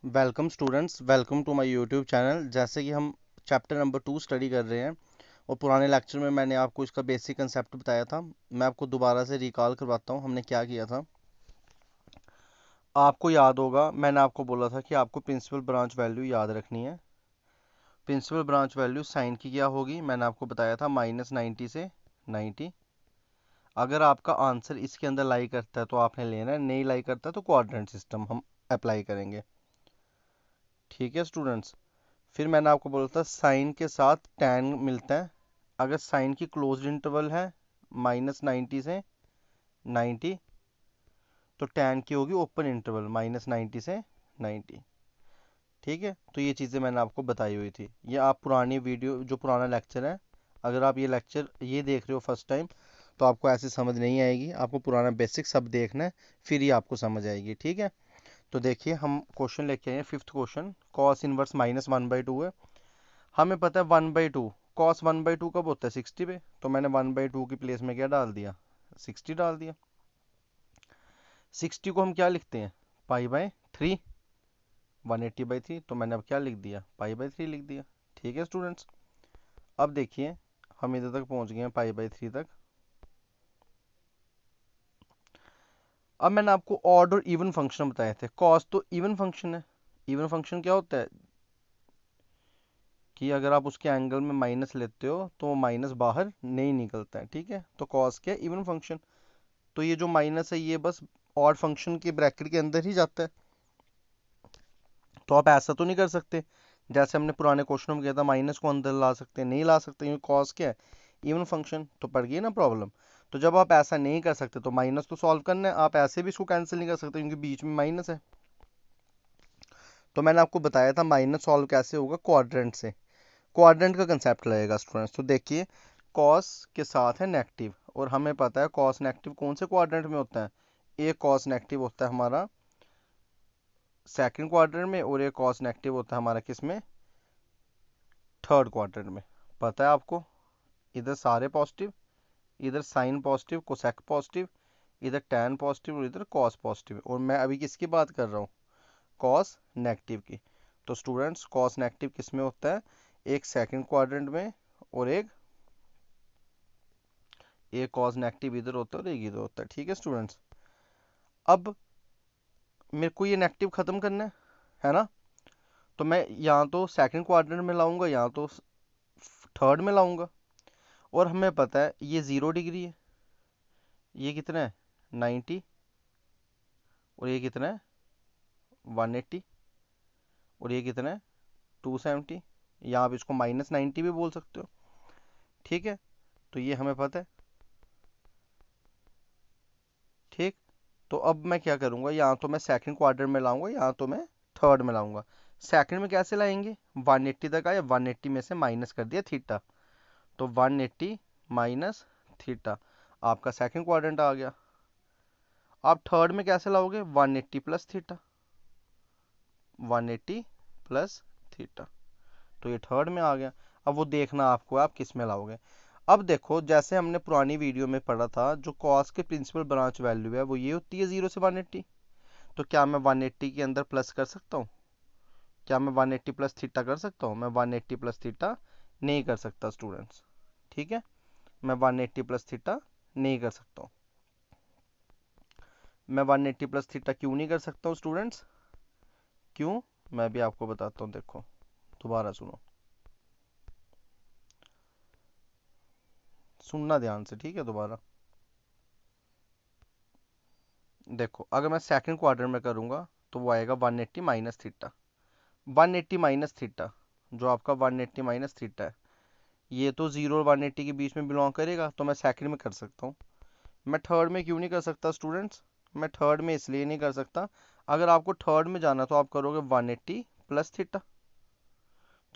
Welcome students, welcome to my YouTube channel. जैसे कि हम चैप्टर नंबर 2 स्टडी कर रहे हैं और पुराने लेक्चर में मैंने आपको इसका बेसिक कंसेप्ट बताया था। मैं आपको दोबारा से रिकॉल करवाता हूँ हमने क्या किया था। आपको याद होगा मैंने आपको बोला था कि आपको प्रिंसिपल ब्रांच वैल्यू याद रखनी है। प्रिंसिपल ब्रांच वैल्यू साइन की क्या होगी, मैंने आपको बताया था -90 से 90। अगर आपका आंसर इसके अंदर लाई करता है तो आपने लेना है, नहीं लाई करता है तो क्वाड्रेंट सिस्टम हम अप्लाई करेंगे। ठीक है स्टूडेंट्स। फिर मैंने आपको बोला था साइन के साथ टैन मिलता है। अगर साइन की क्लोज्ड इंटरवल है -90 से 90, तो टैन की होगी ओपन इंटरवल -90 से 90। ठीक है, तो ये चीज़ें मैंने आपको बताई हुई थी। ये आप पुरानी वीडियो, जो पुराना लेक्चर है, अगर आप ये लेक्चर ये देख रहे हो फर्स्ट टाइम, तो आपको ऐसे समझ नहीं आएगी। आपको पुराना बेसिक सब देखना है, फिर ही आपको समझ आएगी। ठीक है, तो देखिए हम क्वेश्चन लेके आए हैं। फिफ्थ क्वेश्चन, कॉस इनवर्स -1/2 है। हमें पता है 1/2, कॉस 1/2 कब होता है 60 पे, तो मैंने 1/2 की प्लेस में क्या डाल दिया, 60 डाल दिया। 60 को हम क्या लिखते हैं, π/3। 180/3, तो मैंने अब क्या लिख दिया, π/3 लिख दिया। ठीक है स्टूडेंट्स, अब देखिए हम इधर तक पहुंच गए हैं π/3 तक। अब मैंने आपको ऑड और इवन फंक्शन बताए थे। कॉस तो इवन फंक्शन है। इवन फंक्शन क्या होता है कि अगर आप उसके एंगल में माइनस लेते हो तो वो माइनस बाहर नहीं निकलता है। ठीक है, तो कॉस क्या है, इवन फंक्शन। तो ये जो माइनस है ये बस ऑड फंक्शन के ब्रैकेट के अंदर ही जाता है। तो आप ऐसा तो नहीं कर सकते जैसे हमने पुराने क्वेश्चन में किया था, माइनस को अंदर ला सकते हैं, नहीं ला सकते क्योंकि कॉस क्या है, इवन फंक्शन। तो पड़ गई ना प्रॉब्लम। तो जब आप ऐसा नहीं कर सकते तो माइनस तो सॉल्व करना है, आप ऐसे भी इसको कैंसिल नहीं कर सकते क्योंकि बीच में माइनस है। तो मैंने आपको बताया था माइनस सॉल्व कैसे होगा, क्वाड्रेंट से। क्वाड्रेंट का कंसेप्ट लगेगा स्टूडेंट्स। तो देखिए कॉस के साथ है नेगेटिव, और हमें पता है कॉस नेगेटिव कौन से क्वाड्रेंट में होता है, एक कॉस नेगेटिव होता है हमारा सेकंड क्वाड्रेंट में, और एक कॉस नेगेटिव होता है हमारा किस में, थर्ड क्वाड्रेंट में। पता है आपको, इधर सारे पॉजिटिव, इधर साइन पॉजिटिव, कोसेक पॉजिटिव, इधर टैन पॉजिटिव और इधर कॉस पॉजिटिव। और मैं अभी किसकी बात कर रहा हूँ, कॉस नेगेटिव की। तो स्टूडेंट्स कॉस नेगेटिव किस में होता है, एक सेकंड क्वाड्रेंट में, और एक कॉस नेगेटिव इधर होता है और एक इधर होता है। ठीक है स्टूडेंट्स, अब मेरे को ये नेगेटिव खत्म करना है ना, तो मैं यहाँ तो सेकंड क्वाड्रेंट में लाऊंगा, यहाँ तो थर्ड में लाऊंगा। और हमें पता है ये 0 डिग्री है, ये कितना है 90, और ये कितना है 180, और ये कितना है 270, या आप इसको -90 भी बोल सकते हो। ठीक है, तो ये हमें पता है। ठीक, तो अब मैं क्या करूँगा, यहाँ तो मैं सेकंड क्वाड्रेंट में लाऊंगा, यहाँ तो मैं थर्ड में लाऊंगा। सेकंड में कैसे लाएंगे, 180 तक आया, 180 में से माइनस कर दिया थीटा, तो 180 माइनस थीटा आपका सेकंड क्वाड्रेंट आ गया। आप थर्ड में कैसे लाओगे, 180 प्लस थीटा, 180 प्लस थीटा, तो ये थर्ड में आ गया। अब वो देखना आपको आप किस में लाओगे। अब देखो जैसे हमने पुरानी वीडियो में पढ़ा था, जो कॉस के प्रिंसिपल ब्रांच वैल्यू है वो ये होती है 0 से 180। तो क्या मैं 180 के अंदर प्लस कर सकता हूँ, क्या मैं 180 प्लस थीटा कर सकता हूँ, मैं 180 प्लस थीटा नहीं कर सकता स्टूडेंट्स। ठीक है, मैं 180 प्लस थीटा नहीं कर सकता हूँ। मैं 180 प्लस थीटा क्यों नहीं कर सकता हूँ स्टूडेंट्स, क्यों, मैं भी आपको बताता हूँ। देखो दोबारा सुनो, सुनना ध्यान से, ठीक है। दोबारा देखो, अगर मैं सेकंड क्वार्टर में करूँगा तो वो आएगा 180 माइनस थीटा। 180 माइनस थीटा, जो आपका 180 माइनस थीटा है, ये तो 0 और 180 के बीच में बिलोंग करेगा, तो मैं सेकंड में कर सकता हूँ। मैं थर्ड में क्यों नहीं कर सकता स्टूडेंट्स, मैं थर्ड में इसलिए नहीं कर सकता, अगर आपको थर्ड में जाना तो आप करोगे 180 प्लस थीटा।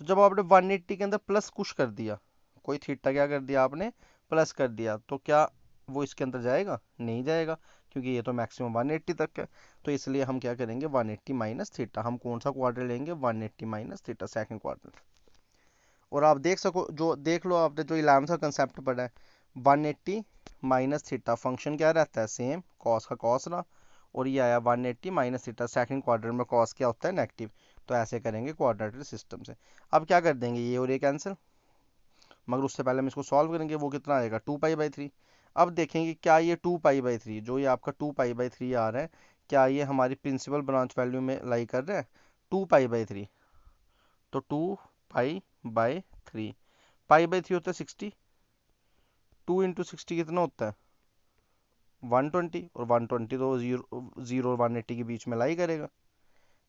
तो जब आपने 180 के अंदर प्लस कुछ कर दिया, कोई थीटा क्या कर दिया आपने, प्लस कर दिया, तो क्या वो इसके अंदर जाएगा, नहीं जाएगा, क्योंकि ये तो मैक्सिमम 180 तक है। तो इसलिए हम क्या करेंगे, 180 माइनस थीटा। हम कौन सा क्वार्टर लेंगे, 180 माइनस थीटा, सेकंड क्वार्टर। और आप देख सको, जो देख लो आपने जो 11 का कंसेप्ट पढ़ा है, 180 माइनस थीटा फंक्शन क्या रहता है, सेम, कॉस का कॉस रहा, और ये आया 180 माइनस थीटा। सेकंड क्वाड्रेंट में कॉस क्या होता है, नेगेटिव। तो ऐसे करेंगे क्वाड्रेटिक सिस्टम से। अब क्या कर देंगे, ये और ये कैंसिल, मगर उससे पहले हम इसको सॉल्व करेंगे। वो कितना आएगा, 2 पाई बाई 3। अब देखेंगे क्या ये 2 पाई बाई 3, जो ये आपका 2 पाई बाई 3 आ रहा है, क्या ये हमारी प्रिंसिपल ब्रांच वैल्यू में लाई कर रहा है, 2 पाई बाई 3। तो 2 पाई बाई 3, पाई बाई 3 होता है 60, 2 × 60 कितना होता है 120, और 120 तो जीरो और 180 के बीच में लाई करेगा।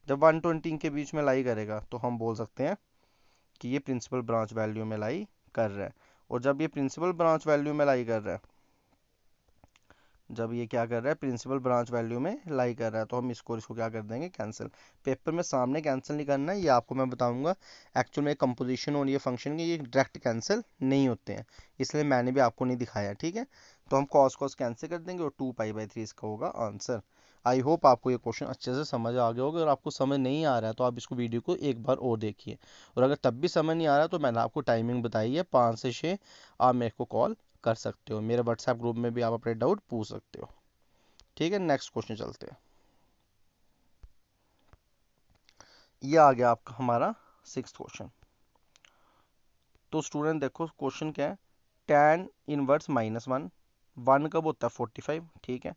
जब 120 के बीच में लाई करेगा तो हम बोल सकते हैं कि ये प्रिंसिपल ब्रांच वैल्यू में लाई कर रहा है। और जब ये प्रिंसिपल ब्रांच वैल्यू में लाई कर रहा है, जब ये क्या कर रहा है, प्रिंसिपल ब्रांच वैल्यू में लाई कर रहा है, तो हम इसको क्या कर देंगे, कैंसिल। पेपर में सामने कैंसिल नहीं करना है, ये आपको मैं बताऊंगा। एक्चुअल में कंपोजिशन और ये फंक्शन के ये डायरेक्ट कैंसिल नहीं होते हैं, इसलिए मैंने भी आपको नहीं दिखाया, ठीक है। तो हम कॉस कॉस कैंसिल कर देंगे और 2 पाई बाई 3 इसका होगा आंसर। आई होप आपको ये क्वेश्चन अच्छे से समझ आ गया होगा। अगर आपको समझ नहीं आ रहा है तो आप इसको वीडियो को एक बार और देखिए, और अगर तब भी समझ नहीं आ रहा है तो मैंने आपको टाइमिंग बताई है 5 से 6, आप मेरे को कॉल कर सकते हो। मेरे व्हाट्सएप ग्रुप में भी आप अपने डाउट पूछ सकते हो, ठीक है। नेक्स्ट क्वेश्चन चलते हैं। ये आ गया आपका हमारा 6th क्वेश्चन। तो स्टूडेंट देखो क्वेश्चन क्या है, tan इनवर्स -1, 1 कब होता है 45, ठीक है।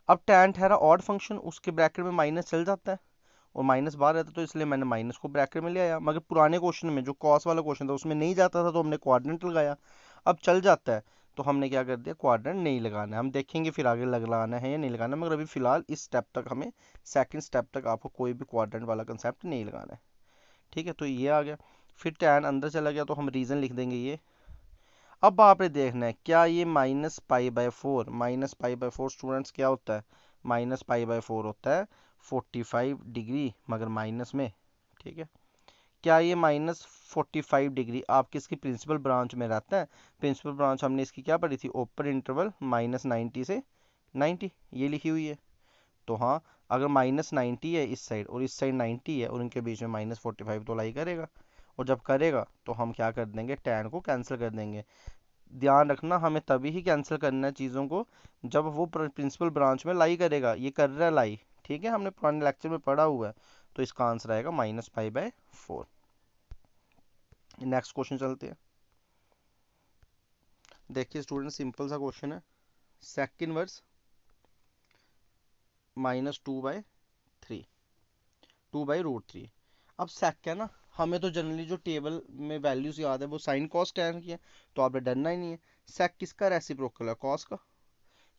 अब tan ठहरा ऑड फंक्शन, उसके ब्रैकेट में माइनस चल जाता है और माइनस बाहर रहता है, तो इसलिए मैंने माइनस को ब्रैकेट में ले आया। मगर पुराने क्वेश्चन में जो कॉस वाला क्वेश्चन था उसमें नहीं जाता था, तो हमने क्वाड्रेंट लगाया। अब चल जाता है तो हमने क्या कर दिया, क्वाड्रेंट नहीं लगाना है। हम देखेंगे फिर आगे लगाना है या नहीं लगाना, मगर अभी फिलहाल इस स्टेप तक हमें, सेकंड स्टेप तक आपको कोई भी क्वाड्रेंट वाला कंसेप्ट नहीं लगाना है, ठीक है। तो ये आ गया, फिर टैन अंदर चला गया तो हम रीजन लिख देंगे ये। अब आपने देखना है क्या ये -पाई/4, -पाई/4 स्टूडेंट्स क्या होता है, -पाई/4 होता है 45 डिग्री, मगर माइनस में, ठीक है। क्या ये -45 डिग्री आपकी इसकी प्रिंसिपल ब्रांच में रहता है। प्रिंसिपल ब्रांच हमने इसकी क्या पढ़ी थी, ओपन इंटरवल -90 से 90, ये लिखी हुई है। तो हाँ, अगर -90 है इस साइड और इस साइड 90 है और इनके बीच में -45 तो लाई करेगा। और जब करेगा तो हम क्या कर देंगे, टैन को कैंसिल कर देंगे। ध्यान रखना, हमें तभी ही कैंसिल करना है चीज़ों को जब वो प्रिंसिपल ब्रांच में लाई करेगा। ये कर रहा है लाई, ठीक है, हमने पुराने लेक्चर में पढ़ा हुआ है। तो इसका आंसर आएगा -पाई/4। नेक्स्ट क्वेश्चन चलते हैं। देखिए स्टूडेंट, सिंपल सा क्वेश्चन है, सेक इनवर्स -2/3, 2/√3। अब सेक है ना, हमें तो जनरली जो टेबल में वैल्यूज याद है वो साइन कॉस टैन की है, तो आपने डरना ही नहीं है। सेक किसका रेसिप्रोकल है, कॉस का।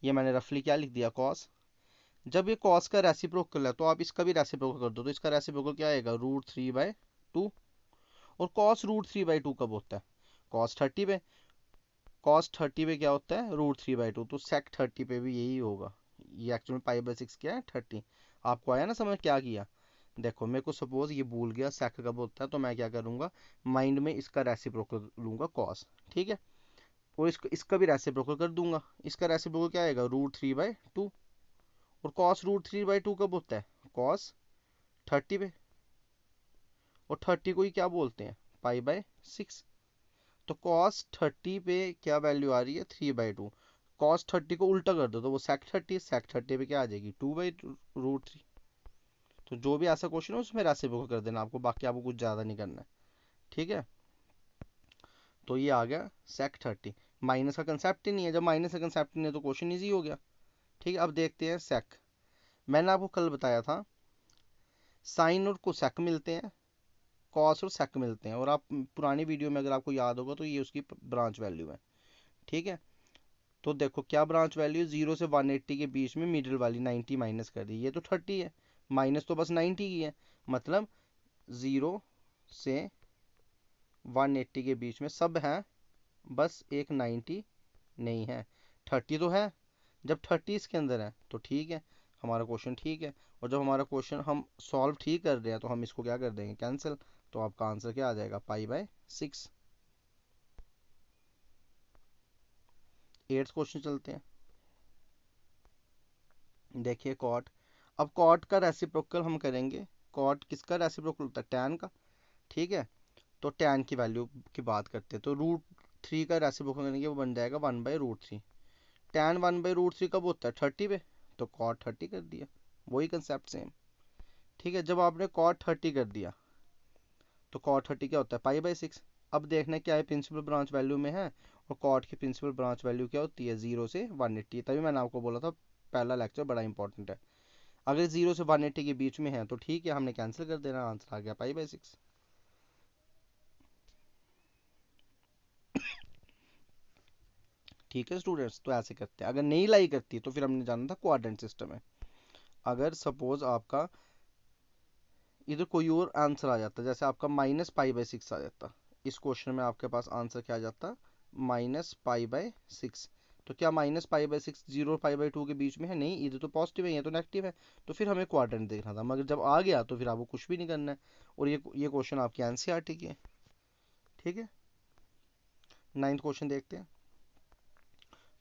ये मैंने रफली क्या लिख दिया, कॉस। जब ये कॉस का रेसिप्रोकल है तो आप इसका भी रेसिप्रोकल कर दो, तो इसका रेसिप्रोकल क्या आएगा, √3/2। और कॉस √3/2 कब होता है, cos 30 पे। cos 30 पे क्या होता है, √3/2, तो सेक 30 पे भी यही होगा। ये एक्चुअली में पाई/6 क्या है, 30। आपको आया ना समझ क्या किया। देखो मेरे को सपोज ये भूल गया सेक कब होता है, तो मैं क्या करूंगा, माइंड में इसका रेसिप्रोकल लूंगा कॉस, ठीक है। और इसका भी रेसिप्रोकल कर दूंगा। इसका रेसिप्रोकल क्या आएगा, √3/2। और कॉस √3/2 कब होता है, कॉस 30 पे। और 30 को ही क्या बोलते हैं, पाई/6। तो कॉस 30 पे क्या वैल्यू आ रही है, 3/2। कॉस 30 को उल्टा कर दो तो वो सेक 30, सेक 30 पे क्या आ जाएगी, 2/√3। तो जो भी ऐसा क्वेश्चन है उसमें रेसिप्रोकल कर देना आपको, बाकी आपको कुछ ज़्यादा नहीं करना है, ठीक है। तो ये आ गया सेक 30। माइनस का कंसेप्ट ही नहीं है, जब माइनस का कंसेप्ट नहीं है तो क्वेश्चन ईजी हो गया, ठीक है। अब देखते हैं सेक। मैंने आपको कल बताया था साइन और कोसेक मिलते हैं, कॉस और सेक मिलते हैं, और आप पुरानी वीडियो में अगर आपको याद होगा तो ये उसकी ब्रांच वैल्यू है, ठीक है। तो देखो क्या ब्रांच वैल्यू, 0 से 180 के बीच में मिडिल वाली 90 माइनस कर दी, ये तो 30 है, माइनस तो बस 90 की है। मतलब 0 से 180 के बीच में सब है, बस एक 90 नहीं है। 30 तो है, जब 30 इसके अंदर है तो ठीक है, हमारा क्वेश्चन ठीक है। और जब हमारा क्वेश्चन हम सॉल्व ठीक कर रहे हैं तो हम इसको क्या कर देंगे, कैंसिल। तो आपका आंसर क्या आ जाएगा, पाई/6। 8th क्वेश्चन चलते हैं। देखिए कॉट। अब कॉट का रेसिप्रोकल हम करेंगे, कॉट किसका रेसिप्रोकल होता है, टैन का, ठीक है। तो टैन की वैल्यू की बात करते हैं, तो √3 का रेसिप्रोकल करेंगे, वो बन जाएगा 1/√3। टैन 1/√3 कब होता है, 30 पे। तो कॉट 30 कर दिया। वही कंसेप्ट सेम। ठीक है, जब आपने कॉट 30 कर दिया तो कॉट 30 क्या होता है, पाई बाई 6। अब देखना क्या है, प्रिंसिपल ब्रांच वैल्यू में है, और कॉट की प्रिंसिपल ब्रांच वैल्यू क्या होती है, 0 से 180। तभी मैंने आपको बोला था पहला लेक्चर बड़ा इंपॉर्टेंट है। अगर 0 से 180 के बीच में है तो ठीक है, हमने कैंसिल कर देना, आंसर आ गया पाई बाई 6। ठीक है स्टूडेंट्स, तो ऐसे करते हैं। अगर नहीं लाई करती तो फिर हमने जाना था क्वाड्रेंट सिस्टम में। अगर सपोज आपका इधर कोई और आंसर आ जाता, जैसे आपका -π/6 आ जाता, इस क्वेश्चन में आपके पास आंसर क्या आ जाता, -π/6। तो क्या -π/6 0 और π/2 के बीच में है, नहीं, इधर तो पॉजिटिव है, ये तो नेगेटिव है। तो फिर हमें क्वाड्रेंट देखना था, मगर जब आ गया तो फिर आपको कुछ भी नहीं करना है। और ये क्वेश्चन आपकी एनसीईआरटी की है। ठीक है, 9th क्वेश्चन देखते हैं।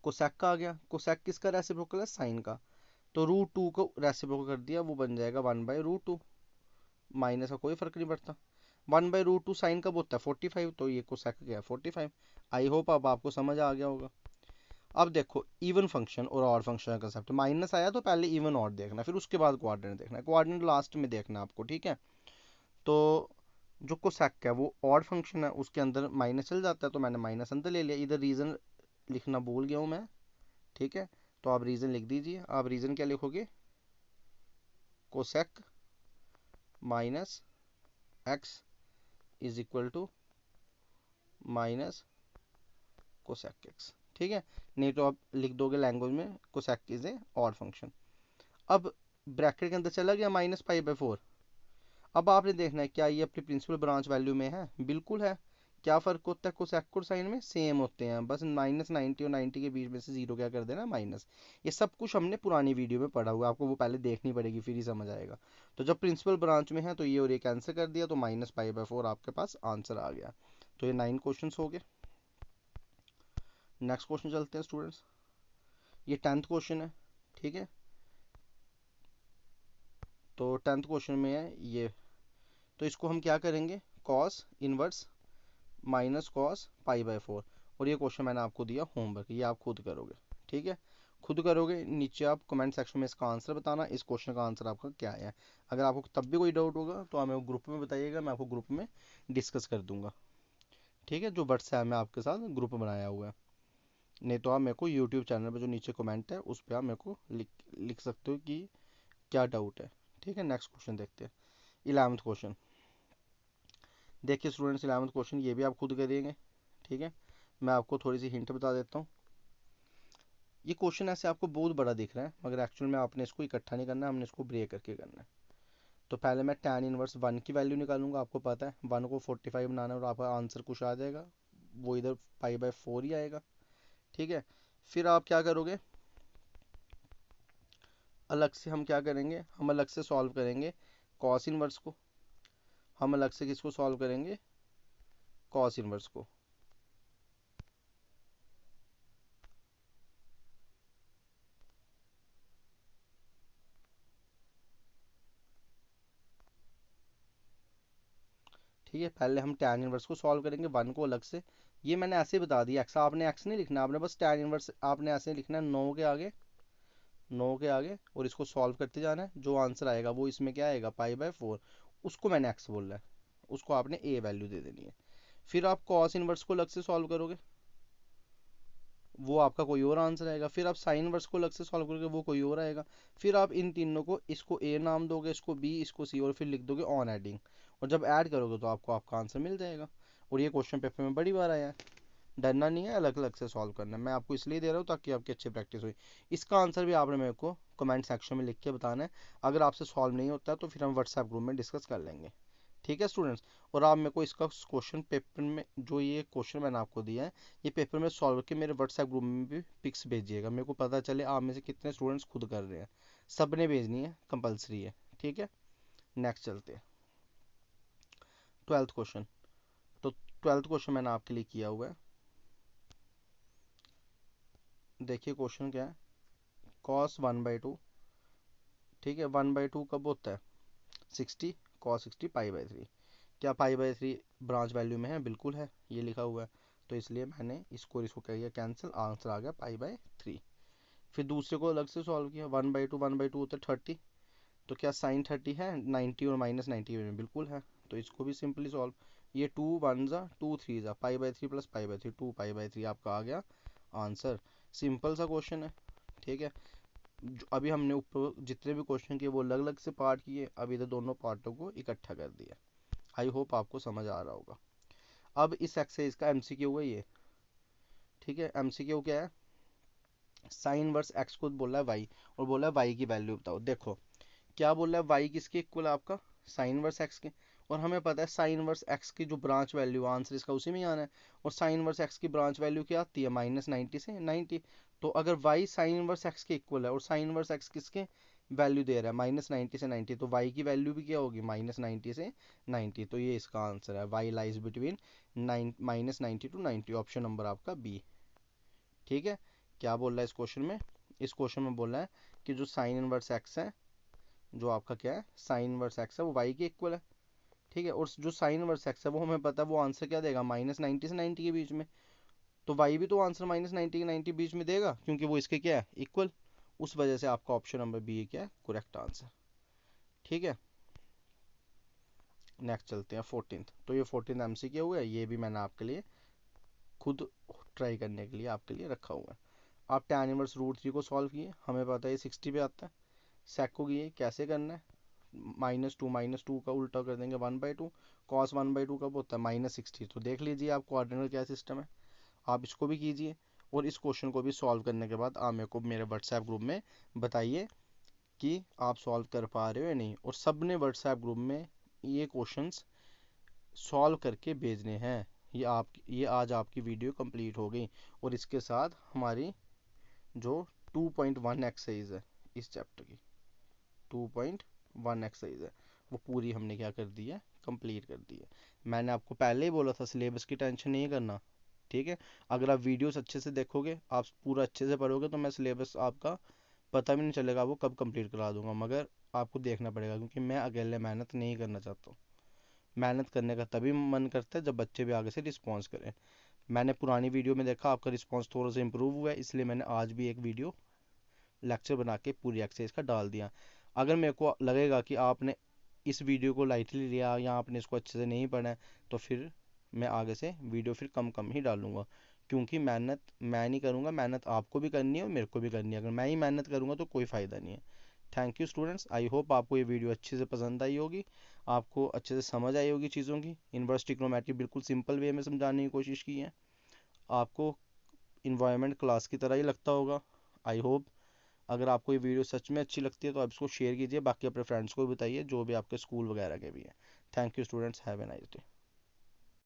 कोसेक का आ गया, कोसेक किसका रेसिप्रोकल है, साइन का। तो √2 को रेसिप्रोकल कर दिया, वो बन जाएगा 1/√2। माइनस का कोई फर्क नहीं पड़ता। 1/√2 साइन कब होता है, 45। तो ये कोसेक क्या है, 45। आई होप अब आपको समझ आ गया होगा। अब देखो, इवन फंक्शन और ऑड फंक्शन का कंसेप्ट, माइनस आया तो पहले इवन ऑड देखना, फिर उसके बाद क्वाड्रेंट देखना है, क्वाड्रेंट लास्ट में देखना है आपको। ठीक है, तो जो कोसेक है वो ऑड फंक्शन है, उसके अंदर माइनस चल जाता है, तो मैंने माइनस अंदर ले लिया। इधर रीजन लिखना भूल गया हूँ मैं। ठीक है, तो आप रीजन लिख दीजिए। आप रीजन क्या लिखोगे, cosec minus x is equal to minus cosec x. ठीक है, नहीं तो आप लिख दोगे लैंग्वेज में cosec is a odd function. अब ब्रैकेट के अंदर चला गया -π/4। अब आपने देखना है क्या ये अपनी प्रिंसिपल ब्रांच वैल्यू में है, बिल्कुल है। क्या फ़र्क होता है, कोसेक और साइन में सेम होते हैं, बस -90 और 90 के बीच में से जीरो क्या कर देना, माइनस। ये सब कुछ हमने पुरानी वीडियो में पढ़ा हुआ है, आपको वो पहले देखनी पड़ेगी फिर ही समझ आएगा। तो जब प्रिंसिपल ब्रांच में है तो ये और ये कैंसिल कर दिया, तो -π/4 आपके पास आंसर आ गया। तो ये 9 क्वेश्चन हो गए। नेक्स्ट क्वेश्चन चलते हैं स्टूडेंट्स। ये 10th क्वेश्चन है। ठीक है, तो 10th क्वेश्चन में है ये। तो इसको हम क्या करेंगे, कॉस इनवर्स माइनस कॉस π/4। और ये क्वेश्चन मैंने आपको दिया होमवर्क, ये आप खुद करोगे। ठीक है, खुद करोगे, नीचे आप कमेंट सेक्शन में इसका आंसर बताना, इस क्वेश्चन का आंसर आपका क्या है। अगर आपको तब भी कोई डाउट होगा तो हमें ग्रुप में बताइएगा, मैं आपको ग्रुप में डिस्कस कर दूंगा। ठीक है, जो व्हाट्सएप में आपके साथ ग्रुप बनाया हुआ है। नहीं तो आप मेरे को यूट्यूब चैनल पर जो नीचे कमेंट है उस पर आप मेरे को लिख सकते हो कि क्या डाउट है। ठीक है, नेक्स्ट क्वेश्चन देखते हैं। 11th क्वेश्चन देखिए स्टूडेंट्स, 11th क्वेश्चन ये भी आप खुद करेंगे। ठीक है, मैं आपको थोड़ी सी हिंट बता देता हूँ। ये क्वेश्चन ऐसे आपको बहुत बड़ा दिख रहा है, मगर एक्चुअल में आपने इसको इकट्ठा नहीं करना है, हमने इसको ब्रेक करके करना है। तो पहले मैं tan इनवर्स 1 की वैल्यू निकालूंगा, आपको पता है 1 को 45 बनाना है, और आपका आंसर कुछ आ जाएगा, वो इधर π/4 ही आएगा। ठीक है, फिर आप क्या करोगे, अलग से हम क्या करेंगे, हम अलग से सॉल्व करेंगे कॉस इनवर्स को। हम अलग से किसको सॉल्व करेंगे, कॉस इनवर्स को। ठीक है, पहले हम tan इनवर्स को सॉल्व करेंगे, 1 को अलग से। ये मैंने ऐसे बता दिया, एक्स आपने एक्स नहीं लिखना, आपने बस tan इनवर्स आपने ऐसे लिखना है, 9 के आगे, 9 के आगे, और इसको सॉल्व करते जाना है। जो आंसर आएगा वो इसमें क्या आएगा, π/4। उसको मैंने एक्स बोल रहा है, उसको आपने ए वैल्यू दे देनी है। फिर आप कॉस इनवर्स को अलग से सॉल्व करोगे, वो आपका कोई और आंसर आएगा। फिर आप साइन इनवर्स को अलग से सॉल्व करोगे, वो कोई और आएगा। फिर आप इन तीनों को, इसको ए नाम दोगे, इसको बी, इसको सी, और फिर लिख दोगे ऑन एडिंग। और जब ऐड करोगे तो आपको आपका आंसर मिल जाएगा। और ये क्वेश्चन पेपर में बड़ी बार आया है, डरना नहीं है, अलग अलग से सॉल्व करना है। मैं आपको इसलिए दे रहा हूँ ताकि आपकी अच्छी प्रैक्टिस हुई। इसका आंसर भी आपने मेरे को कमेंट सेक्शन में लिख के बताना है। अगर आपसे सॉल्व नहीं होता तो फिर हम व्हाट्सएप ग्रुप में डिस्कस कर लेंगे। ठीक है स्टूडेंट्स, और आप मेरे को इसका क्वेश्चन पेपर में, जो ये क्वेश्चन मैंने आपको दिया है, ये पेपर में सॉल्व करके मेरे व्हाट्सएप ग्रुप में भी पिक्स भेजिएगा, मेरे को पता चले आप में से कितने स्टूडेंट्स खुद कर रहे हैं। सब ने भेजनी है, कंपलसरी है। ठीक है, नेक्स्ट चलते हैं। 12th question. तो 12th क्वेश्चन मैंने आपके लिए किया हुआ है। देखिए क्वेश्चन क्या है, कॉस 1/2। ठीक है, 1/2 कब होता है, 60, कॉस 60 π/3। क्या π/3 ब्रांच वैल्यू में है, बिल्कुल है, ये लिखा हुआ है। तो इसलिए मैंने इसको कह दिया कैंसिल, आंसर आ गया π/3। फिर दूसरे को अलग से सॉल्व किया, 1/2 1/2 होता है 30। तो क्या साइन 30 है 90 और माइनस 90 में? बिल्कुल है। तो इसको भी सिंपली सॉल्व, ये 2 1 जा 2 3 जा pi by 3 plus pi by 3 2 pi by 3 आपका आ गया आंसर। सिंपल सा क्वेश्चन है, ठीक है। अभी हमने ऊपर जितने भी क्वेश्चन किए वो अलग अलग से पार्ट किए, अभी इधर दोनों पार्टों को इकट्ठा कर दिया। आई होप आपको समझ आ रहा होगा। अब इस एक्सरसाइज का एमसीक्यू है ये, ठीक है। एमसीक्यू क्या है? साइन वर्स एक्स को बोला है वाई, और बोला है वाई की वैल्यू बताओ। देखो क्या बोल रहा है, वाई किसके इक्वल है? आपका साइन वर्स एक्स के। और हमें पता है साइन वर्स एक्स की जो ब्रांच वैल्यू, आंसर इसका उसी में ही आना है। और साइन वर्स एक्स की ब्रांच वैल्यू क्या आती है? माइनस 90 से 90। तो अगर वाई साइन वर्स एक्स के इक्वल है और साइन वर्स एक्स किसके वैल्यू दे रहा है? माइनस 90 से 90, तो वाई की वैल्यू भी क्या होगी? माइनस 90 से 90। तो ये इसका आंसर है, y lies between minus 90 to 90, option number आपका बी, ठीक है। क्या बोल रहा है इस क्वेश्चन में? इस क्वेश्चन में बोल रहा है कि जो साइन इनवर्स एक्स है, जो आपका क्या है साइन इनवर्स एक्स है, वो वाई के इक्वल है, ठीक है। और जो साइन इनवर्स एक्स है वो हमें पता है वो आंसर क्या देगा? माइनस 90 से 90 के बीच में। तो वाई भी तो आंसर माइनस 90 के 90 बीच में देगा, क्योंकि वो इसके क्या है? इक्वल। उस वजह से आपका ऑप्शन नंबर बी क्या है? करेक्ट आंसर, ठीक है। नेक्स्ट चलते हैं 14th। तो ये 14th एमसीक्यू हुआ है, ये भी मैंने आपके लिए खुद ट्राई करने के लिए आपके लिए रखा हुआ है। आप tan इनवर्स रूट 3 को सॉल्व किए, हमें पता है ये 60 पे आता है। सेक को किए, कैसे करना है? माइनस टू का उल्टा कर देंगे 1/2। कॉस 1/2 कब होता है? -60। तो देख लीजिए आप कोऑर्डिनेट क्या सिस्टम है, आप इसको भी कीजिए। और इस क्वेश्चन को भी सॉल्व करने के बाद आप मेरे को मेरे व्हाट्सएप ग्रुप में बताइए कि आप सॉल्व कर पा रहे हो या नहीं। और सब ने व्हाट्सएप ग्रुप में ये क्वेश्चंस सॉल्व करके भेजने हैं। ये आज आपकी वीडियो कंप्लीट हो गई, और इसके साथ हमारी जो 2.1 एक्सरसाइज है इस चैप्टर की, 2.1 एक्सरसाइज है, वो पूरी हमने क्या कर दी है? कंप्लीट कर दी है। मैंने आपको पहले ही बोला था सिलेबस की टेंशन नहीं करना, ठीक है। अगर आप वीडियोस अच्छे से देखोगे, आप पूरा अच्छे से पढ़ोगे, तो मैं सिलेबस आपका पता भी नहीं चलेगा वो कब कंप्लीट करा दूंगा। मगर आपको देखना पड़ेगा, क्योंकि मैं अकेले मेहनत नहीं करना चाहता हूँ। मेहनत करने का तभी मन करता है जब बच्चे भी आगे से रिस्पॉन्स करें। मैंने पुरानी वीडियो में देखा आपका रिस्पॉन्स थोड़ा सा इंप्रूव हुआ है, इसलिए मैंने आज भी एक वीडियो लेक्चर बना के पूरी एक्सरसाइज का डाल दिया। अगर मेरे को लगेगा कि आपने इस वीडियो को लाइटली लिया या आपने इसको अच्छे से नहीं पढ़ा है, तो फिर मैं आगे से वीडियो फिर कम कम ही डालूंगा। क्योंकि मेहनत मैं नहीं करूँगा, मेहनत आपको भी करनी है और मेरे को भी करनी है। अगर मैं ही मेहनत करूँगा तो कोई फ़ायदा नहीं है। Thank you students, I hope आपको ये वीडियो अच्छे से पसंद आई होगी, आपको अच्छे से समझ आई होगी चीज़ों की। इन्वर्स ट्रिग्नोमेट्री बिल्कुल सिंपल वे में समझाने की कोशिश की है, आपको इन्वायरमेंट क्लास की तरह ही लगता होगा, आई होप। अगर आपको ये वीडियो सच में अच्छी लगती है तो आप इसको शेयर कीजिए, बाकी अपने फ्रेंड्स को भी बताइए जो भी आपके स्कूल वगैरह के भी हैं। Thank you students, have a nice day.